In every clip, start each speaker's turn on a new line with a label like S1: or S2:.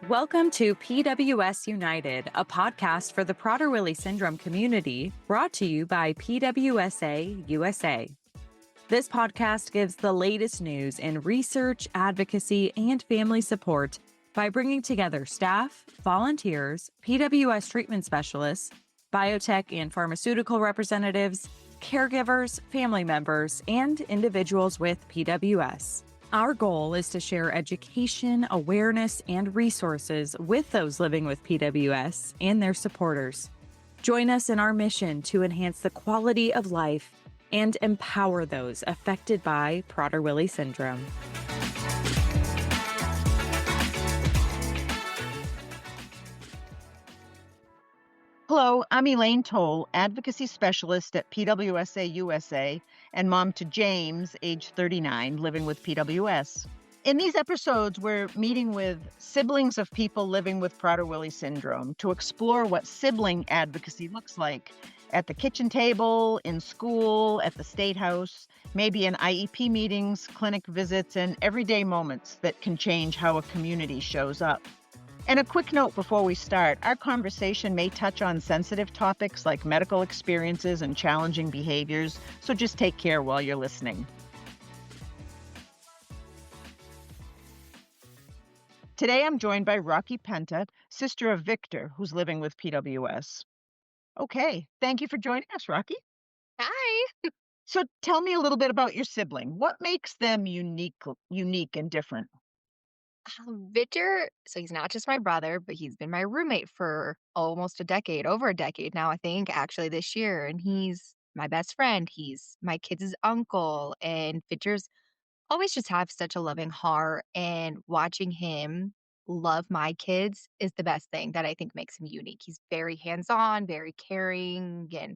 S1: Welcome to PWS United, a podcast for the Prader-Willi syndrome community, brought to you by PWSA USA. This podcast gives the latest news in research, advocacy, and family support by bringing together staff, volunteers, PWS treatment specialists, biotech and pharmaceutical representatives, caregivers, family members, and individuals with PWS. Our goal is to share education, awareness, and resources with those living with PWS and their supporters. Join us in our mission to enhance the quality of life and empower those affected by Prader-Willi syndrome.
S2: Hello, I'm Elaine Towle, Advocacy Specialist at PWSA USA, and mom to James, age 39, living with PWS. In these episodes, we're meeting with siblings of people living with Prader-Willi syndrome to explore what sibling advocacy looks like at the kitchen table, in school, at the State House, maybe in IEP meetings, clinic visits, and everyday moments that can change how a community shows up. And a quick note before we start, our conversation may touch on sensitive topics like medical experiences and challenging behaviors, so just take care while you're listening. Today I'm joined by Rockie Penta, sister of Victor, who's living with PWS. Okay, thank you for joining us, Rockie.
S3: Hi.
S2: So tell me a little bit about your sibling. What makes them unique and different?
S3: Victor, so he's not just my brother, but he's been my roommate for almost a decade, over a decade now, I think, actually, this year. And he's my best friend. He's my kids' uncle. And Victor's always just have such a loving heart. And watching him love my kids is the best thing that I think makes him unique. He's very hands on, very caring, and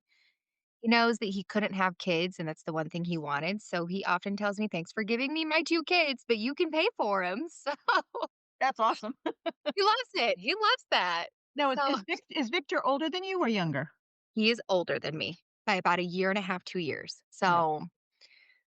S3: he knows that he couldn't have kids, and that's the one thing he wanted. So he often tells me, "Thanks for giving me my 2 kids, but you can pay for 'em." So
S2: That's awesome.
S3: he loves it. He loves that.
S2: Now,
S3: So
S2: is Victor older than you or younger?
S3: he is older than me by about a year and a half, 2 years.
S2: Right.
S3: So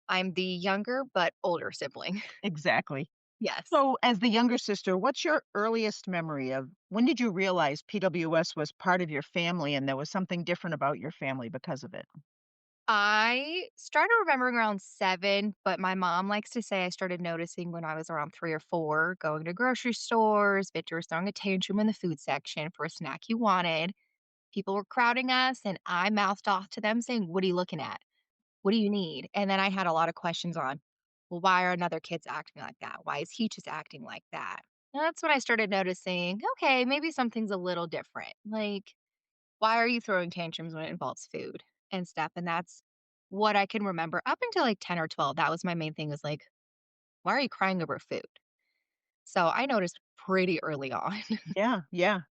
S3: I'm the younger but older sibling.
S2: Exactly.
S3: Yes.
S2: So, as the younger sister, what's your earliest memory of when did you realize PWS was part of your family and there was something different about your family because of it?
S3: I started remembering around 7, but my mom likes to say I started noticing when I was around 3 or 4, going to grocery stores. Victor was throwing a tantrum in the food section for a snack he wanted. People were crowding us, and I mouthed off to them saying, "What are you looking at? What do you need?" And then I had a lot of questions on, well, why are another kids acting like that? Why is he just acting like that? And that's when I started noticing, okay, maybe something's a little different. Like, why are you throwing tantrums when it involves food and stuff? And that's what I can remember up until like 10 or 12. That was my main thing, was like, why are you crying over food? So I noticed pretty early on.
S2: Yeah, yeah.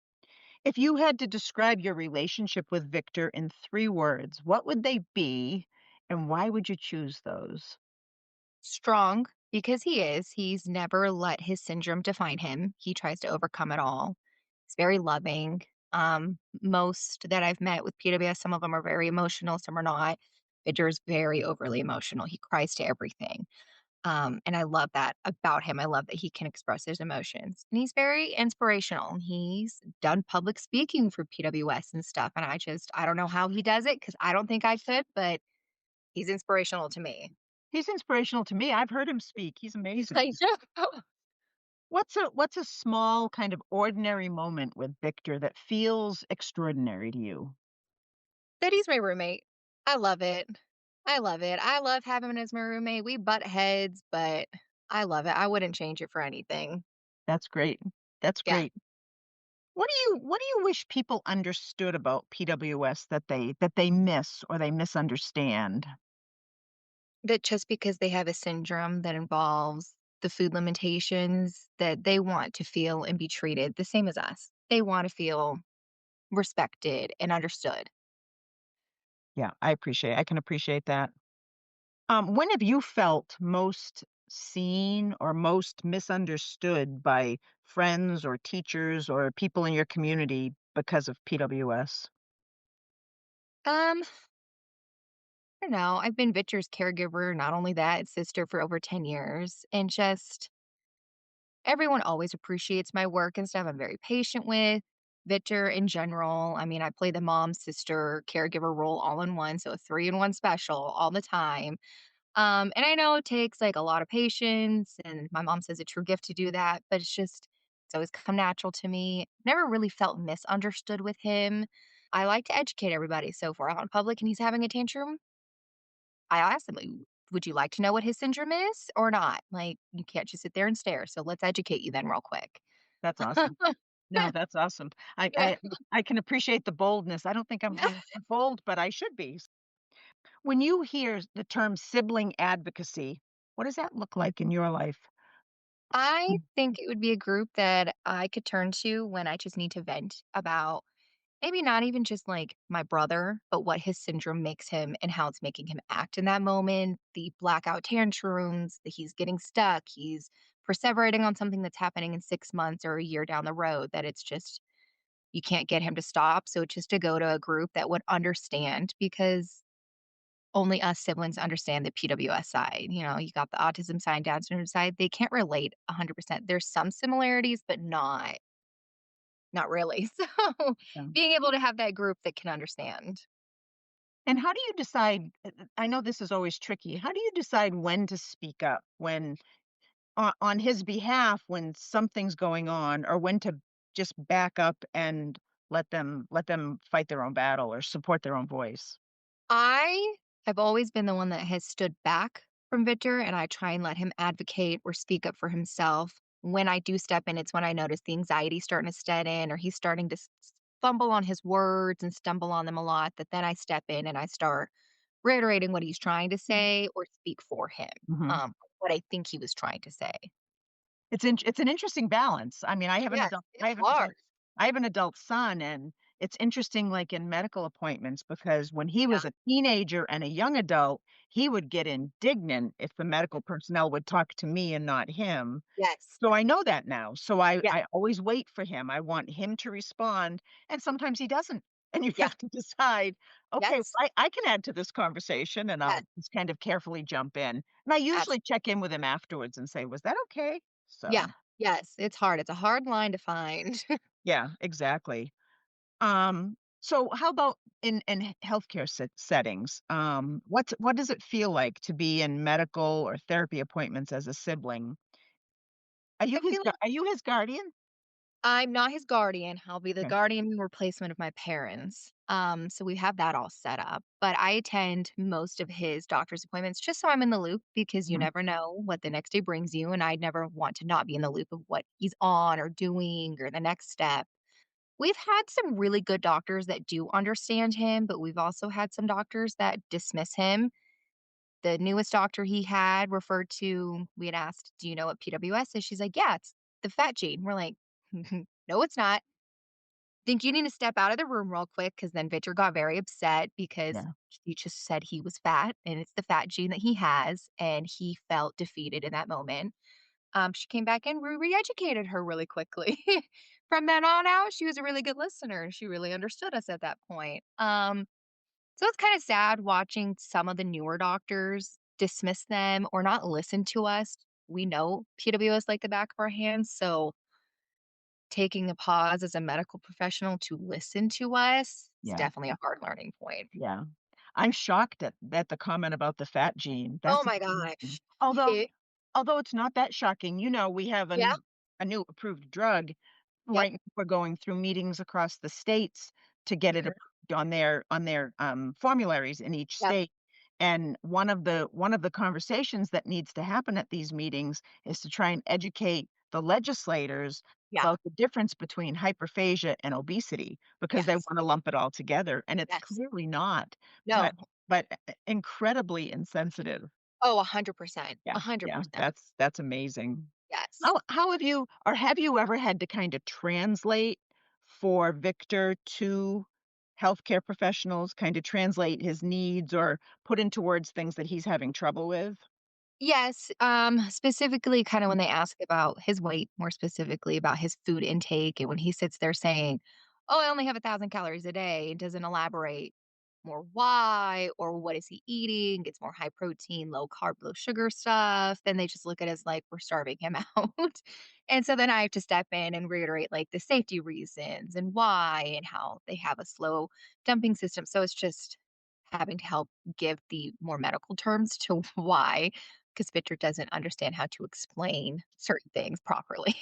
S2: If you had to describe your relationship with Victor in 3 words, what would they be and why would you choose those?
S3: Strong, because he is. He's never let his syndrome define him. He tries to overcome it all. He's very loving. Most that I've met with PWS, some of them are very emotional, some are not. Victor's very overly emotional. He cries to everything. And I love that about him. I love that he can express his emotions. And he's very inspirational. He's done public speaking for PWS and stuff. And I don't know how he does it because I don't think I could, but he's inspirational to me.
S2: He's inspirational to me. I've heard him speak. He's amazing.
S3: I know.
S2: What's a small kind of ordinary moment with Victor that feels extraordinary to you?
S3: That he's my roommate. I love it. I love it. I love having him as my roommate. We butt heads, but I love it. I wouldn't change it for anything.
S2: That's great. That's
S3: Yeah.
S2: great. What do you wish people understood about PWS that they miss or they misunderstand?
S3: That just because they have a syndrome that involves the food limitations, that they want to feel and be treated the same as us. They want to feel respected and understood.
S2: Yeah, I can appreciate that. When have you felt most seen or most misunderstood by friends or teachers or people in your community because of PWS?
S3: I don't know. I've been Victor's caregiver, not only that, sister for over 10 years. And just everyone always appreciates my work and stuff. I'm very patient with Victor in general. I mean, I play the mom, sister, caregiver role all in one, so a 3-in-1 special all the time. And I know it takes like a lot of patience, and my mom says a true gift to do that, but it's always come natural to me. Never really felt misunderstood with him. I like to educate everybody. So if we're out in public and he's having a tantrum, I ask him, like, would you like to know what his syndrome is or not? Like, you can't just sit there and stare. So let's educate you then real quick.
S2: That's awesome. No, that's awesome. I
S3: Yeah.
S2: I I can appreciate the boldness. I don't think I'm bold, but I should be. When you hear the term sibling advocacy, what does that look like in your life?
S3: I
S2: Mm,
S3: think it would be a group that I could turn to when I just need to vent about maybe not even just like my brother, but what his syndrome makes him and how it's making him act in that moment. The blackout tantrums, that he's getting stuck, he's perseverating on something that's happening in 6 months or a year down the road, that it's just, you can't get him to stop. So just to go to a group that would understand because only us siblings understand the PWS side. You know, you got the autism side, Down syndrome side. They can't relate 100%. There's some similarities, but not really. So
S2: yeah.
S3: being able to have that group that can understand.
S2: And how do you decide I know this is always tricky. How do you decide when to speak up? When on his behalf when something's going on, or when to just back up and let them fight their own battle or support their own voice?
S3: I have always been the one that has stood back from Victor, and I try and let him advocate or speak up for himself. When I do step in, it's when I notice the anxiety starting to set in or he's starting to fumble on his words and stumble on them a lot, that then I step in and I start reiterating what he's trying to say or speak for him,
S2: Mhm.
S3: what I think he was trying to say.
S2: It's an interesting balance. I mean,
S3: Yes, it's hard.
S2: I have an adult son, and it's interesting, like, in medical appointments, because when he
S3: Yeah.
S2: was a teenager and a young adult, he would get indignant if the medical personnel would talk to me and not him.
S3: Yes.
S2: So I know that now. So
S3: Yeah.
S2: I always wait for him. I want him to respond, and sometimes he doesn't. And you
S3: Yeah.
S2: have to decide, okay,
S3: Yes.
S2: I can add to this conversation, and
S3: Yes.
S2: I'll just kind of carefully jump in. And I usually check in with him afterwards and say, "Was that okay?"
S3: Yeah.
S2: So,
S3: Yes, it's hard. It's a hard line to find.
S2: yeah, exactly. So how about in healthcare settings? What does it feel like to be in medical or therapy appointments as a sibling?
S3: I feel like
S2: Are you his guardian?
S3: I'm not his guardian. I'll be the
S2: Okay.
S3: guardian replacement of my parents. So we have that all set up. But I attend most of his doctor's appointments just so I'm in the loop because you
S2: Mhm.
S3: never know what the next day brings you. And I never want to not be in the loop of what he's on or doing or the next step. We've had some really good doctors that do understand him, but we've also had some doctors that dismiss him. The newest doctor he had referred to, we had asked, "Do you know what PWS is?" She's like, "Yeah, it's the fat gene." We're like, "No, it's not. Think you need to step out of the room real quick." Because then Victor got very upset because
S2: Yeah.
S3: he just said he was fat and it's the fat gene that he has. And he felt defeated in that moment. She came back and we re educated her really quickly. From then on out, she was a really good listener. She really understood us at that point. So it's kind of sad watching some of the newer doctors dismiss them or not listen to us. We know PWS like the back of our hands, so taking a pause as a medical professional to listen to us is
S2: Yeah.
S3: definitely a hard learning point.
S2: Yeah. I'm shocked at the comment about the fat gene.
S3: Oh
S2: That's
S3: my
S2: amazing.
S3: gosh.
S2: Although it's not that shocking, we have
S3: Yeah,
S2: a new approved drug.
S3: yep.
S2: Right, we're going through meetings across the states to get it
S3: Mhm,
S2: approved on their, formularies in each
S3: yep,
S2: state, and one of the conversations that needs to happen at these meetings is to try and educate the legislators
S3: yeah,
S2: about the difference between hyperphagia and obesity, because they
S3: yes,
S2: wanna lump it all together, and it's
S3: yes.
S2: clearly not,
S3: No.
S2: but incredibly insensitive.
S3: Oh, 100%,
S2: Yeah, yeah,
S3: 100%.
S2: that's amazing.
S3: Yes.
S2: How have you ever had to kinda translate for Victor to healthcare professionals, kinda translate his needs or put into words things that he's having trouble with?
S3: Yes, specifically kinda when they ask about his weight, more specifically about his food intake, and when he sits there saying, "Oh, I only have 1,000 calories a day," and doesn't elaborate more why or what is he eating, gets more high protein, low carb, low sugar stuff, then they just look at us like we're starving him out. And so then I have to step in and reiterate like the safety reasons and why and how they have a slow dumping system. So it's just having to help give the more medical terms to why, because Victor doesn't understand how to explain certain things properly.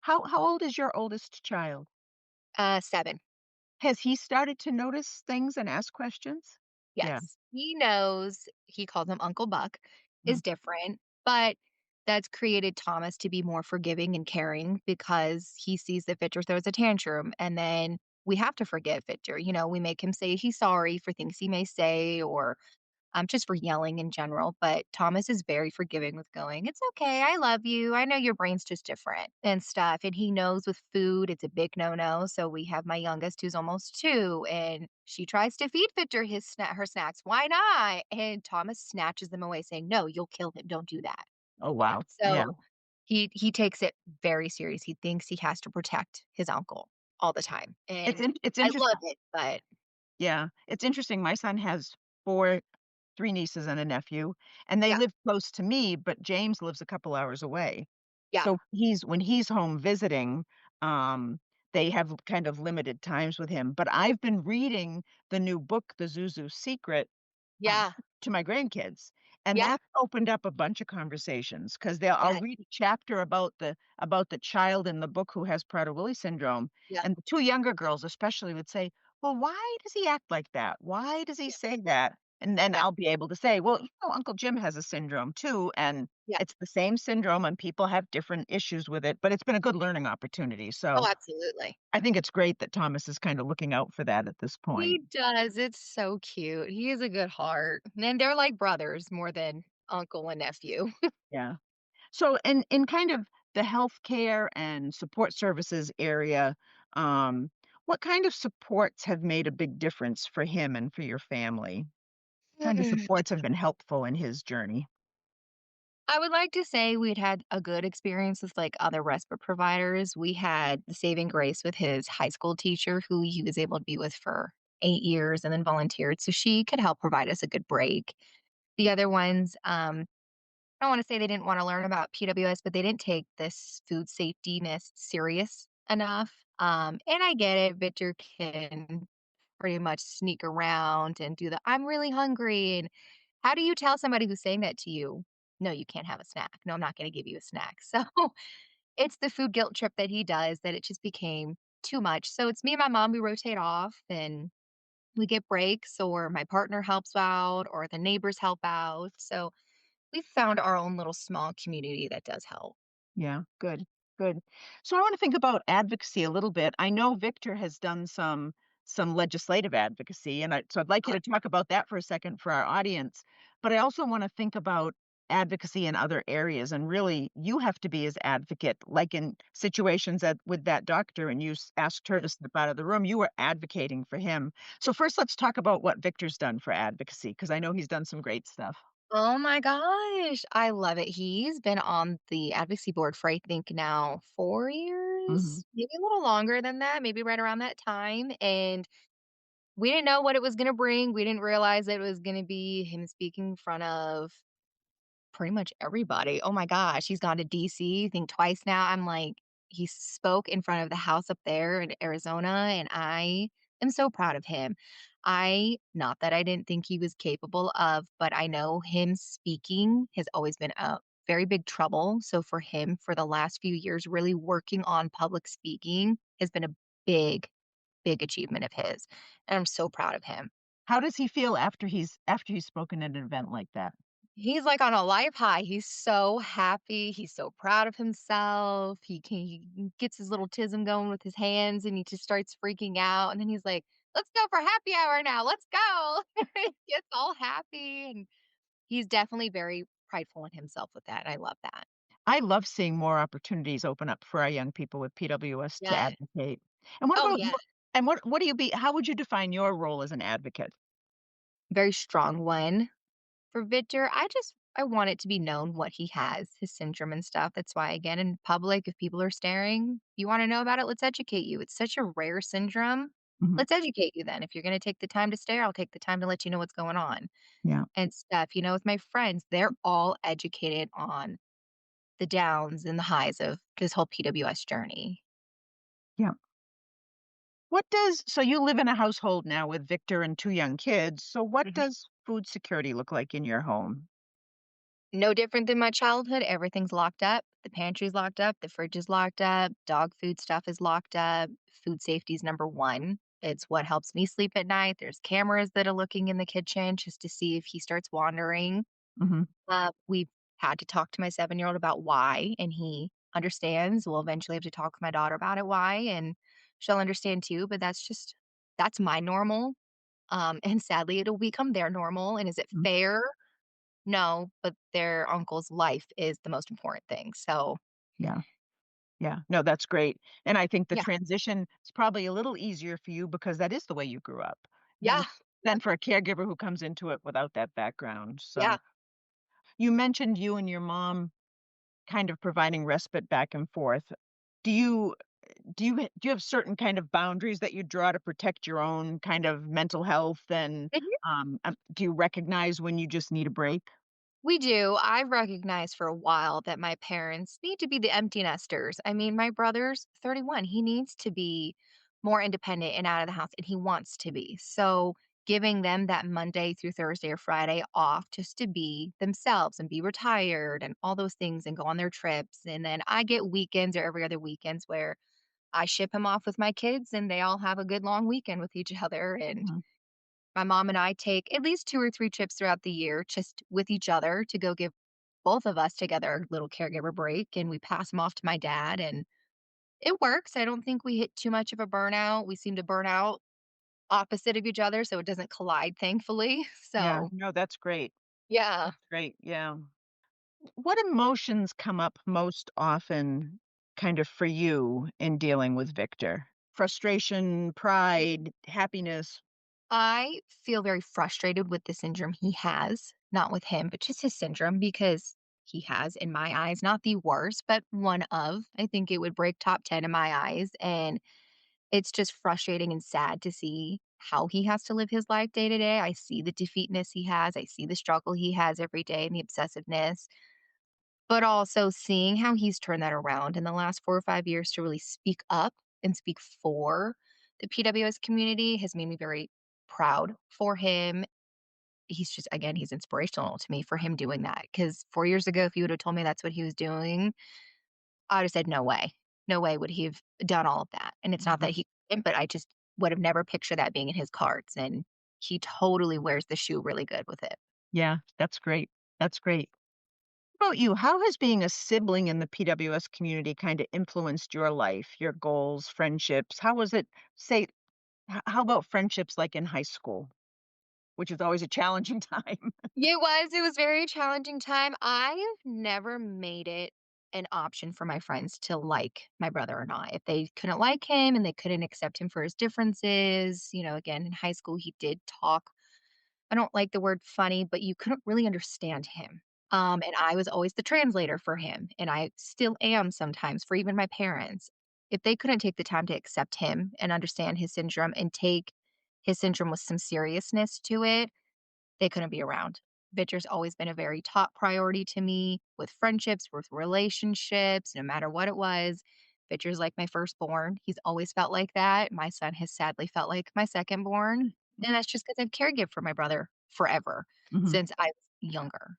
S2: How old is your oldest child?
S3: 7.
S2: Has he started to notice things and ask questions? Yeah.
S3: Yes, he knows he calls him Uncle Buck
S2: Mm.
S3: is different, but that's created Thomas to be more forgiving and caring because he sees that Victor throws a tantrum and then we have to forgive Victor. We make him say he's sorry for things he may say or just for yelling in general. But Thomas is very forgiving with going, it's okay. I love you. I know your brain's just different and stuff. And he knows with food, it's a big no no. So we have my youngest who's almost 2, and she tries to feed Victor her snacks. Why not? And Thomas snatches them away, saying, no, you'll kill him. Don't do that.
S2: Oh, wow. Yeah.
S3: So he takes it very serious. He thinks he has to protect his uncle all the time. And
S2: It's
S3: I
S2: interesting.
S3: love it, but
S2: Yeah, it's interesting. My son has 4 3 nieces and a nephew, and they
S3: yeah,
S2: live close to me, but James lives a couple hours away.
S3: yeah,
S2: So he's when he's home visiting, they have kind of limited times with him. But I've been reading the new book, The Zuzu Secret, um,
S3: yeah,
S2: to my grandkids, and
S3: yeah,
S2: that's opened up a bunch of conversations because 'cause I'll
S3: yeah,
S2: read a chapter about the child in the book who has Prader-Willi syndrome,
S3: yeah,
S2: and the 2 younger girls especially would say, "Well, why does he act like that? Why does he
S3: yeah,
S2: say that?" And then
S3: yeah,
S2: I'll be able to say, "Well, Uncle Jim has a syndrome too, and
S3: yeah.
S2: it's the same syndrome, and people have different issues with it," but it's been a good learning opportunity,
S3: Oh,
S2: so
S3: absolutely.
S2: I think it's great that Thomas is kinda looking out for that at this point.
S3: He does, it's so cute. He has a good heart, and they're like brothers more than uncle and nephew.
S2: Yeah. So in kind of the healthcare and support services area, um, what kind of supports have made a big difference for him and for your family? Kind of supports have been helpful in his journey?
S3: I would like to say we'd had a good experience with, like, other respite providers. We had the saving grace with his high school teacher who he was able to be with for 8 years and then volunteered, so she could help provide us a good break. The other ones, I don't wanna say they didn't wanna learn about PWS, but they didn't take this food safety-ness serious enough, and I get it, Victor can pretty much sneak around and do the, "I'm really hungry," and how do you tell somebody who's saying that to you, "No, you can't have a snack. No, I'm not gonna give you a snack." So, it's the food guilt trip that he does that it just became too much. So, it's me and my mom, we rotate off, and we get breaks, or my partner helps out, or the neighbors help out. So, we've found our own little small community that does help.
S2: Yeah, good, good. So I want to think about advocacy a little bit. I know Victor has done some legislative advocacy, and so I'd like you
S3: Okay.
S2: to talk about that for a second for our audience. But I also want to think about advocacy in other areas, and really, you have to be his advocate, like in situations with that doctor, and you asked her to step out of the room. You were advocating for him. So first, let's talk about what Victor's done for advocacy, because I know he's done some great stuff.
S3: Oh my gosh, I love it. He's been on the advocacy board for I think now 4
S2: Hmm.
S3: years, maybe a little longer than that, maybe right around that time, and we didn't know what it was gonna bring. We didn't realize that it was gonna be him speaking in front of pretty much everybody. Oh my gosh, he's gone to DC, I think twice now. I'm like, he spoke in front of the house up there in Arizona, and I am so proud of him. Not that I didn't think he was capable of, but I know him speaking has always been a very big trouble. So for him, for the last few years, really working on public speaking has been a big, big achievement of his. And I'm so proud of him.
S2: How does he feel after he's spoken at an event like that?
S3: He's, like, on a life high. He's so happy, he's so proud of himself, he gets his little tism going with his hands, and he just starts freaking out, and then he's like, "Let's go for happy hour now, let's go." He gets all happy, and he's definitely very prideful in himself with that, I love that.
S2: I love seeing more opportunities open up for our young people with PWS to
S3: Yeah.
S2: advocate. And what
S3: Oh,
S2: about
S3: yeah.
S2: you? And what do you be how would you define your role as an advocate?
S3: Very strong one. For Victor, I want it to be known what he has, his syndrome and stuff. That's why, again, in public, if people are staring, you wanna know about it, let's educate you. It's such a rare syndrome.
S2: Mhm.
S3: Let's educate you then. If you're gonna take the time to stay, I'll take the time to let you know what's going on
S2: Yeah.
S3: and stuff. With my friends, they're all educated on the downs and the highs of this whole PWS journey.
S2: Yeah. So you live in a household now with Victor and 2 young kids. So what
S3: Mhm.
S2: does food security look like in your home?
S3: No different than my childhood. Everything's locked up. The pantry's locked up. The fridge is locked up. Dog food stuff is locked up. Food safety is number one. It's what helps me sleep at night. There's cameras that are looking in the kitchen just to see if he starts wandering.
S2: Mhm.
S3: We've had to talk to my 7-year-old about why, and he understands. We'll eventually have to talk with my daughter about it why, and she'll understand too. But that's my normal. And sadly, it'll become their normal. And is it
S2: Mm.
S3: fair? No, but their uncle's life is the most important thing, so
S2: Yeah. Yeah. No, that's great. And I think the
S3: yeah.
S2: transition is probably a little easier for you because that is the way you grew up than
S3: Yeah,
S2: than for a caregiver who comes into it without that background.
S3: yeah.
S2: So you mentioned you and your mom kind of providing respite back and forth. Do you do you have certain kind of boundaries that you draw to protect your own kind of mental health and
S3: Mhm.
S2: do you recognize when you just need a break?
S3: We do. I've recognized for a while that my parents need to be the empty nesters. I mean, my brother's 31. He needs to be more independent and out of the house, and he wants to be. So, giving them that Monday through Thursday or Friday off just to be themselves and be retired and all those things and go on their trips. And then I get weekends or every other weekends where I ship him off with my kids and they all have a good long weekend with each other. And
S2: Mhm.
S3: my mom and I take at least 2 or 3 trips throughout the year just with each other to go give both of us together a little caregiver break, and we pass them off to my dad, and it works. I don't think we hit too much of a burnout. We seem to burn out opposite of each other, so it doesn't collide, thankfully.
S2: Yeah,
S3: So,
S2: no, that's great.
S3: yeah.
S2: That's great. Yeah. What emotions come up most often kind of for you in dealing with Victor? Frustration, pride, happiness?
S3: I feel very frustrated with the syndrome he has, not with him, but just his syndrome because he has, in my eyes, not the worst, but one of. I think it would break top 10 in my eyes. And it's just frustrating and sad to see how he has to live his life day to day. I see the defeatness he has. I see the struggle he has every day and the obsessiveness, but also seeing how he's turned that around in the last 4 or 5 years to really speak up and speak for the PWS community has made me very proud for him. He's just, again, he's inspirational to me for him doing that. Because 4 years ago, if you would have told me that's what he was doing, I would have said, no way. No way would he have done all of that. And it's not that
S2: Mhm.
S3: he couldn't, but I just would have never pictured that being in his cards. And he totally wears the shoe really good with it.
S2: Yeah, that's great. That's great. How about you? How has being a sibling in the PWS community kind of influenced your life, your goals, friendships? How was it, say, how about friendships like in high school, which is always a challenging time?
S3: Yeah, it was. It was very challenging time. I've never made it an option for my friends to like my brother or not. If they couldn't like him and they couldn't accept him for his differences, again, in high school, he did talk. I don't like the word funny, but you couldn't really understand him. And I was always the translator for him. And I still am sometimes for even my parents. If they couldn't take the time to accept him and understand his syndrome and take his syndrome with some seriousness to it, they couldn't be around. Victor's always been a very top priority to me with friendships, with relationships, no matter what it was. Victor's like my firstborn. He's always felt like that. My son has sadly felt like my secondborn. And that's just because I've caregived for my brother forever
S2: Mhm.
S3: since I was younger.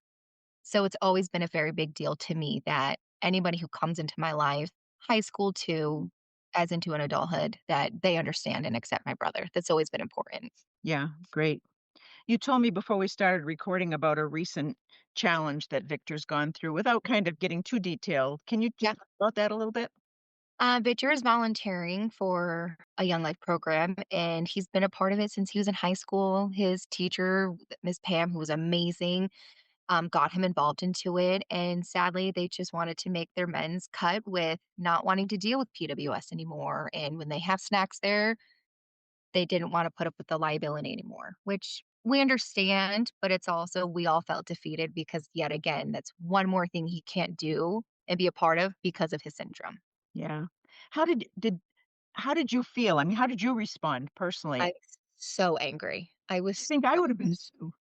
S3: So it's always been a very big deal to me that anybody who comes into my life, high school too, as into an adulthood, that they understand and accept my brother. That's always been important.
S2: Yeah, great. You told me before we started recording about a recent challenge that Victor's gone through without kind of getting too detailed. Can you
S3: Yeah.
S2: talk about that a little bit?
S3: Victor is volunteering for a Young Life program, and he's been a part of it since he was in high school. His teacher, Miss Pam, who was amazing, got him involved into it. And sadly, they just wanted to make their men's cut with not wanting to deal with PWS anymore. And when they have snacks there, they didn't want to put up with the liability anymore, which we understand, but it's also we all felt defeated because yet again, that's one more thing he can't do and be a part of because of his syndrome.
S2: Yeah. How did how did you feel? I mean, how did you respond
S3: I
S2: personally?
S3: was so angry.
S2: I think I would have been too.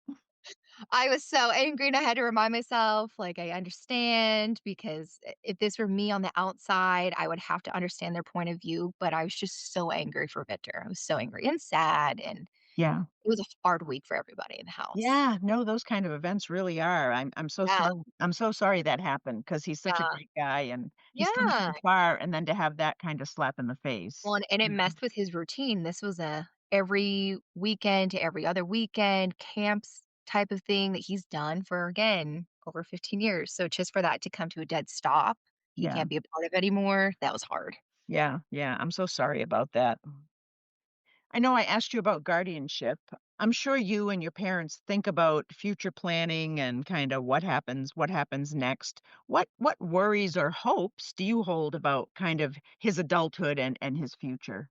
S3: I was so angry, and I had to remind myself, like, I understand because if this were me on the outside, I would have to understand their point of view, but I was just so angry for Victor. I was so angry and sad, and
S2: Yeah.
S3: it was a hard week for everybody in the house.
S2: Yeah, no, those kind of events really are. I'm so
S3: Yeah,
S2: sorry. I'm so sorry that happened because he's such a
S3: yeah,
S2: great guy and he's come
S3: yeah.
S2: so far, and then to have that kind of slap in the
S3: Well,
S2: face.
S3: and it
S2: Mhm.
S3: messed with his routine. This was a every weekend to every other weekend camps type of thing that he's done for, again, over 15 years. So just for that to come to a dead stop, he
S2: Yeah,
S3: can't be a part of it anymore, that was hard.
S2: yeah, yeah. I'm so sorry about that. I know I asked you about guardianship. I'm sure you and your parents think about future planning and kind of what happens next. What worries or hopes do you hold about kind of his adulthood and his future?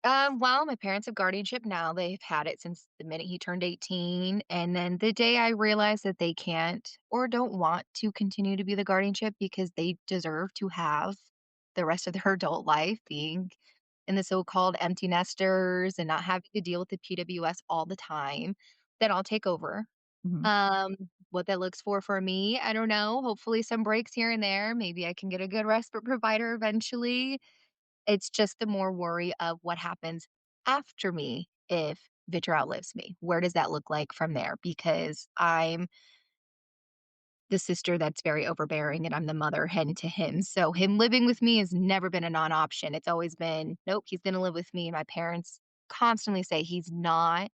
S3: Well, my parents have guardianship now. They've had it since the minute he turned 18. And then the day I realized that they can't or don't want to continue to be the guardianship because they deserve to have the rest of their adult life being in the so-called empty nesters and not having to deal with the PWS all the time, then I'll take over.
S2: Mhm.
S3: Um, what that looks for me, I don't know. Hopefully some breaks here and there. Maybe I can get a good respite provider eventually. It's just the more worry of what happens after me if Victor outlives me. Where does that look like from there? Because I'm the sister that's very overbearing and I'm the mother hen to him. So him living with me has never been a non-option. It's always been, nope, he's going to live with me. And my parents constantly say he's not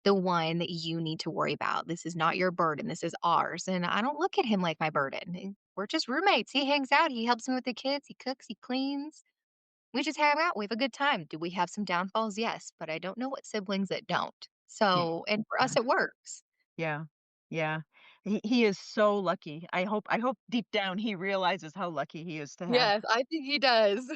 S3: the one that you need to worry about. This is not your burden. This is ours. And I don't look at him like my burden. We're just roommates. He hangs out. He helps me with the kids. He cooks. He cleans. We just hang out, we have a good time. Do we have some downfalls? Yes, but I don't know what siblings that don't.
S2: Yeah,
S3: So, and for
S2: yeah,
S3: us, it works.
S2: yeah, yeah. He is so lucky. I hope deep down he realizes how lucky he is to have.
S3: Yes, I think he does.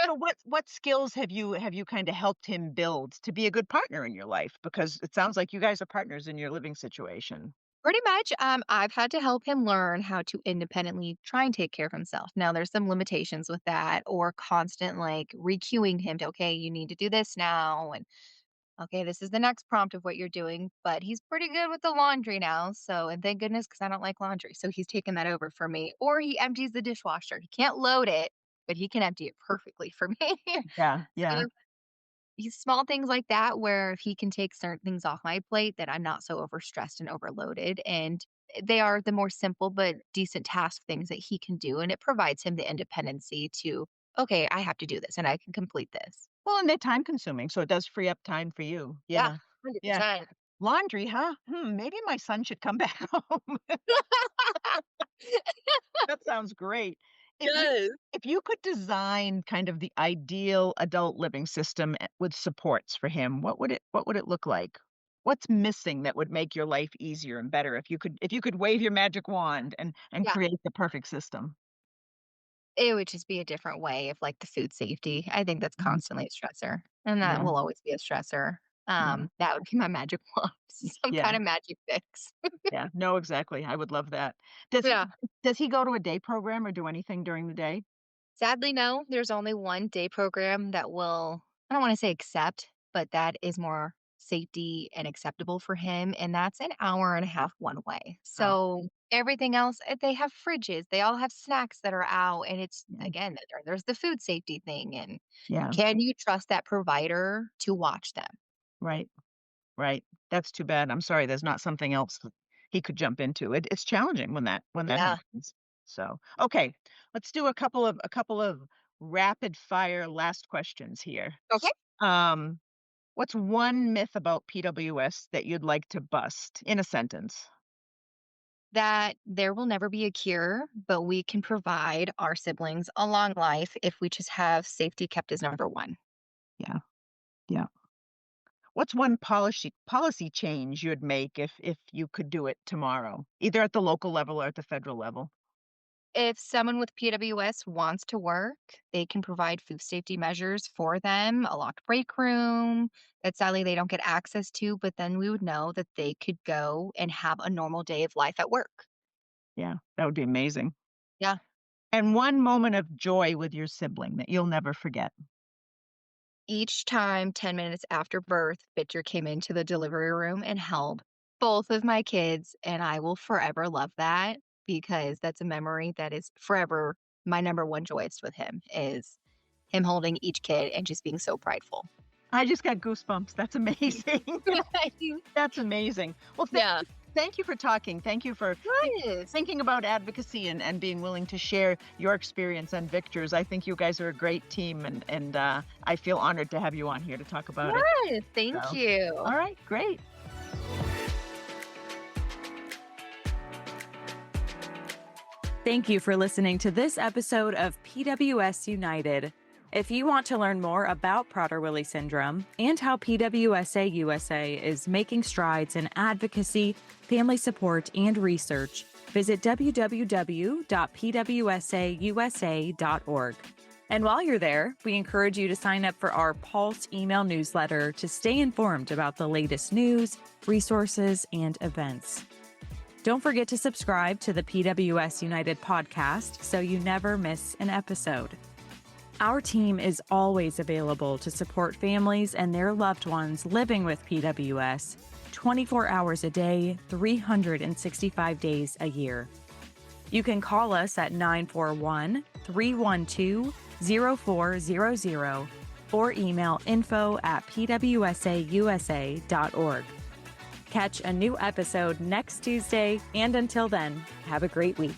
S2: So what skills have you kinda helped him build to be a good partner in your life? Because it sounds like you guys are partners in your living situation.
S3: Pretty much, I've had to help him learn how to independently try and take care of himself. Now, there's some limitations with that, or constant like recuing him to, okay, you need to do this now, and okay, this is the next prompt of what you're doing. But he's pretty good with the laundry now. So, and thank goodness, because I don't like laundry. So he's taken that over for me. Or he empties the dishwasher. He can't load it, but he can empty it perfectly for me.
S2: Yeah, yeah,
S3: So these small things like that, where he can take certain things off my plate that I'm not so overstressed and overloaded. And they are the more simple but decent task things that he can do. And it provides him the independency to, okay, I have to do this and I can complete this.
S2: well, and they're time consuming, so it does free up time for you.
S3: Yeah,
S2: Yeah, yeah.
S3: 100%.
S2: Laundry, huh? Maybe my son should come back home. That sounds great. If you
S3: Yes.
S2: if you could design kind of the ideal adult living system with supports for him, what would it look like? What's missing that would make your life easier and better if you could wave your magic wand and
S3: Yeah.
S2: create the perfect system?
S3: It would just be a different way of, like, the food safety. I think that's
S2: Mhm.
S3: constantly a stressor, and that
S2: Yeah,
S3: will always be a stressor.
S2: yeah,
S3: That would be my magic wand, some
S2: yeah,
S3: kind of magic fix.
S2: yeah. No, exactly. I would love that. Does he
S3: Yeah.
S2: does he go to a day program or do anything during the day?
S3: Sadly, no, there's only one day program that will, I don't wanna say accept, but that is more safety and acceptable for him, and that's an hour and a half one way.
S2: Oh,
S3: So, everything else, they have fridges, they all have snacks that are out, and it's
S2: yeah,
S3: again, there's the food safety thing, and
S2: yeah,
S3: can you trust that provider to watch them?
S2: right. Right. That's too bad. I'm sorry there's not something else that he could jump into. It's challenging when that
S3: Yeah.
S2: happens. So, okay, let's do a couple of rapid fire last questions here.
S3: Okay.
S2: Um, what's one myth about PWS that you'd like to bust in a sentence?
S3: That there will never be a cure, but we can provide our siblings a long life if we just have safety kept as number one.
S2: Yeah. Yeah. What's one policy change you'd make if you could do it tomorrow, either at the local level or at the federal level?
S3: If someone with PWS wants to work, they can provide food safety measures for them, a locked break room that sadly they don't get access to, but then we would know that they could go and have a normal day of life at work.
S2: Yeah, that would be amazing.
S3: Yeah.
S2: And one moment of joy with your sibling that you'll never forget.
S3: each time 10 minutes after birth, Victor came into the delivery room and held both of my kids, and I will forever love that because that's a memory that is forever my number one joyous with him is him holding each kid and just being so prideful.
S2: I just got goosebumps. That's amazing. That's amazing. Well,
S3: Yeah.
S2: thank you for talking. Thank you for
S3: Yes.
S2: thinking about advocacy and being willing to share your experience and Victor's. I think you guys are a great team, and I feel honored to have you on here to talk about it.
S3: Yes, thank
S2: So,
S3: you.
S2: All right, great.
S1: Thank you for listening to this episode of PWS United. If you want to learn more about Prader-Willi syndrome and how PWSA USA is making strides in advocacy, family support, and research, visit www.pwsausa.org. And while you're there, we encourage you to sign up for our Pulse email newsletter to stay informed about the latest news, resources, and events. Don't forget to subscribe to the PWS United podcast so you never miss an episode. Our team is always available to support families and their loved ones living with PWS 24 hours a day, 365 days a year. You can call us at 941-312-0400 or email info@pwsausa.org. Catch a new episode next Tuesday, and until then, have a great week.